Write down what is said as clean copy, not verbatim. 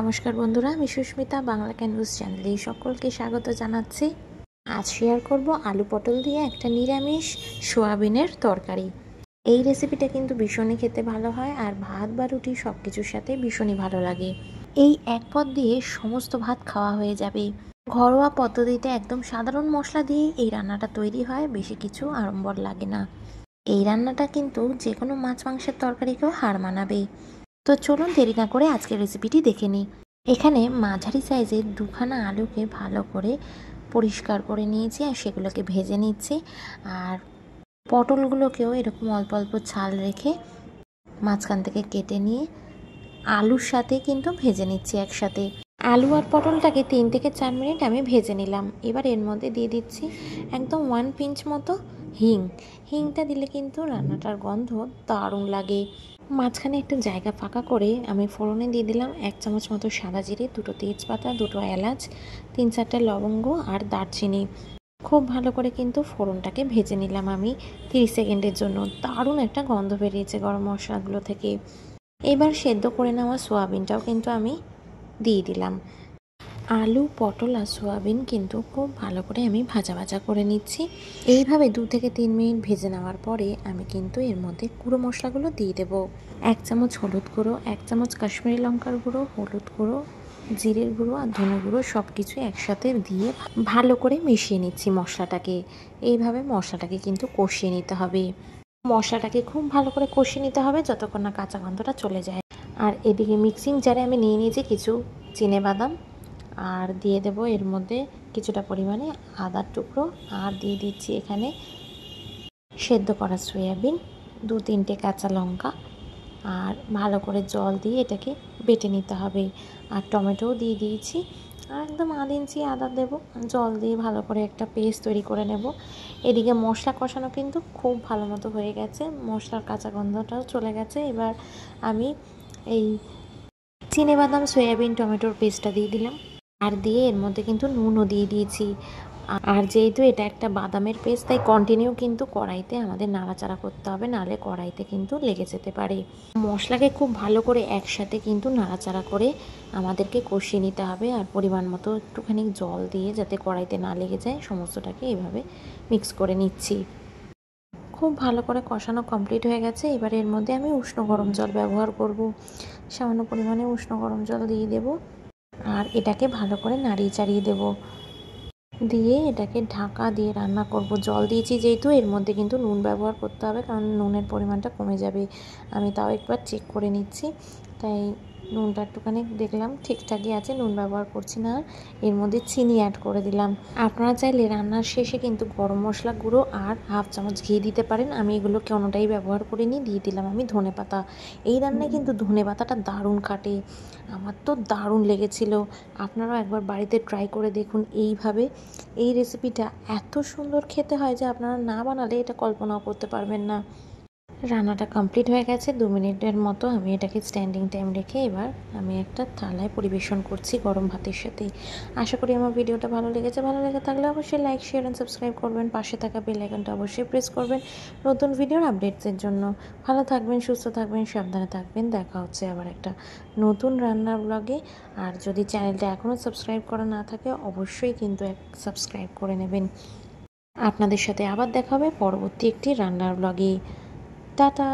নমস্কার বন্ধুরা, আমি সুস্মিতা বাংলা ক্যানভাস চ্যানেলে সকলকে স্বাগত জানাচ্ছি। আজ শেয়ার করব আলু পটল দিয়ে একটা নিরামিষ সোয়াবিনের তরকারি। এই রেসিপিটা কিন্তু ভীষণই খেতে ভালো হয়, আর ভাত বা রুটি সব কিছুর সাথে ভীষণই ভালো লাগে। এই এক পদ দিয়ে সমস্ত ভাত খাওয়া হয়ে যাবে। ঘরোয়া পদ্ধতিতে একদম সাধারণ মশলা দিয়ে এই রান্নাটা তৈরি হয়, বেশি কিছু আড়ম্বর লাগে না। এই রান্নাটা কিন্তু যে কোনো মাছ মাংসের তরকারিকেও হার মানাবে। তো চলুন দেরি না করে আজকের রেসিপিটি দেখে নিই। এখানে মাঝারি সাইজের দুখানা আলুকে ভালো করে পরিষ্কার করে নিয়েছি আর সেগুলোকে ভেজে নিচ্ছি। আর পটলগুলোকেও এরকম অল্প অল্প ছাল রেখে মাঝখান থেকে কেটে নিয়ে আলুর সাথে কিন্তু ভেজে নিচ্ছি একসাথে। আলু আর পটলটাকে 3 থেকে 4 মিনিট আমি ভেজে নিলাম। এবার এর মধ্যে দিয়ে দিচ্ছি একদম 1 পিঞ্চ মতো হিংটা দিলে কিন্তু রান্নাটার গন্ধ দারুণ লাগে। মাঝখানে একটু জায়গা ফাঁকা করে আমি ফোড়নে দিয়ে দিলাম 1 চামচ মতো সাদা জিরে, 2টো তেজপাতা, 2টো এলাচ, 3-4টে লবঙ্গ আর দারচিনি। খুব ভালো করে কিন্তু ফোড়নটাকে ভেজে নিলাম আমি 30 সেকেন্ডের জন্য। দারুণ একটা গন্ধ বেরিয়েছে গরম মশলাগুলো থেকে। এবার সেদ্ধ করে নেওয়া সোয়াবিনটাও কিন্তু আমি দিয়ে দিলাম। আলু, পটল আর সোয়াবিন কিন্তু খুব ভালো করে আমি ভাজা ভাজা করে নিচ্ছি। এইভাবে 2 থেকে 3 মিনিট ভেজে নেওয়ার পরে আমি কিন্তু এর মধ্যে গুঁড়ো মশলাগুলো দিয়ে দেবো। 1 চামচ হলুদ গুঁড়ো, 1 চামচ কাশ্মীরি লঙ্কার গুঁড়ো, হলুদ গুঁড়ো, জিরের গুঁড়ো আর ধনে গুঁড়ো সব কিছু একসাথে দিয়ে ভালো করে মিশিয়ে নিচ্ছি মশলাটাকে। এইভাবে মশলাটাকে কিন্তু কষিয়ে নিতে হবে। মশলাটাকে খুব ভালো করে কষিয়ে নিতে হবে যতক্ষণ না কাঁচা গন্ধটা চলে যায়। আর এদিকে মিক্সিং জারে আমি নিয়ে নিয়েছি কিছু চিনেবাদাম, আর দিয়ে দেব এর মধ্যে কিছুটা পরিমাণে আদার টুকরো, আর দিয়ে দিচ্ছি এখানে সেদ্ধ করা সয়াবিন, 2-3টে কাঁচা লঙ্কা, আর ভালো করে জল দিয়ে এটাকে বেটে নিতে হবে। আর টমেটোও দিয়ে দিয়েছি, আর একদম আধ ইঞ্চি আদা দেবো। জল দিয়ে ভালো করে একটা পেস্ট তৈরি করে নেব। এদিকে মশলা কষানো কিন্তু খুব ভালো মতো হয়ে গেছে, মশলার কাঁচা গন্ধটাও চলে গেছে। এবার আমি এই চিনেবাদাম, সয়াবিন, টমেটোর পেস্টটা দিয়ে দিলাম, আর দিয়ে এর মধ্যে কিন্তু নুনও দিয়ে দিয়েছি। আর যেহেতু এটা একটা বাদামের পেস্ট, তাই কন্টিনিউ কিন্তু কড়াইতে আমাদের নাড়াচাড়া করতে হবে, নাহলে কড়াইতে কিন্তু লেগে যেতে পারে। মশলাকে খুব ভালো করে একসাথে কিন্তু নাড়াচাড়া করে আমাদেরকে কষিয়ে নিতে হবে। আর পরিমাণ মতো একটুখানি জল দিয়ে, যাতে কড়াইতে না লেগে যায়, সমস্তটাকে এইভাবে মিক্স করে নিচ্ছি। খুব ভালো করে কষানো কমপ্লিট হয়ে গেছে। এবার এর মধ্যে আমি উষ্ণ গরম জল ব্যবহার করব। সামান্য পরিমাণে উষ্ণ গরম জল দিয়ে দেব, আর এটাকে ভালো করে নাড়িয়ে চাড়িয়ে দেব। দিয়ে এটাকে ঢাকা দিয়ে রান্না করব। জল দিয়েছি যেহেতু, এর মধ্যে কিন্তু নুন ব্যবহার করতে হবে, কারণ নুনের পরিমাণটা কমে যাবে। আমি তাও একবার চেক করে নিচ্ছি, তাই নুনটা একটুখানি দেখলাম ঠিকঠাকই আছে, নুন ব্যবহার করছি না। আর এর মধ্যে চিনি অ্যাড করে দিলাম। আপনারা চাইলে রান্নার শেষে কিন্তু গরম মশলা গুঁড়ো আর 1/2 চামচ ঘি দিতে পারেন। আমি এগুলো কোনোটাই ব্যবহার করিনি, দিয়ে দিলাম আমি ধনেপাতা। এই রান্নায় কিন্তু ধনেপাতাটা দারুণ কাটে, আমার তো দারুণ লেগেছিল। আপনারাও একবার বাড়িতে ট্রাই করে দেখুন এইভাবে। এই রেসিপিটা এত সুন্দর খেতে হয় যে আপনারা না বানালে এটা কল্পনাও করতে পারবেন না। রান্নাটা কমপ্লিট হয়ে গেছে। 2 মিনিটের মতো আমি এটাকে স্ট্যান্ডিং টাইম রেখে এবার আমি একটা থালায় পরিবেশন করছি গরম ভাতের সাথে। আশা করি আমার ভিডিওটা ভালো লেগেছে। ভালো লেগে থাকলে অবশ্যই লাইক, শেয়ার অ্যান্ড সাবস্ক্রাইব করবেন। পাশে থাকা বেল আইকনটা অবশ্যই প্রেস করবেন নতুন ভিডিওর আপডেটসের জন্য। ভালো থাকবেন, সুস্থ থাকবেন, সাবধানে থাকবেন। দেখা হচ্ছে আবার একটা নতুন রান্নার ব্লগে। আর যদি চ্যানেলটা এখনও সাবস্ক্রাইব করা না থাকে, অবশ্যই কিন্তু সাবস্ক্রাইব করে নেবেন। আপনাদের সাথে আবার দেখা হবে পরবর্তী একটি রান্নার ব্লগে। টাটা।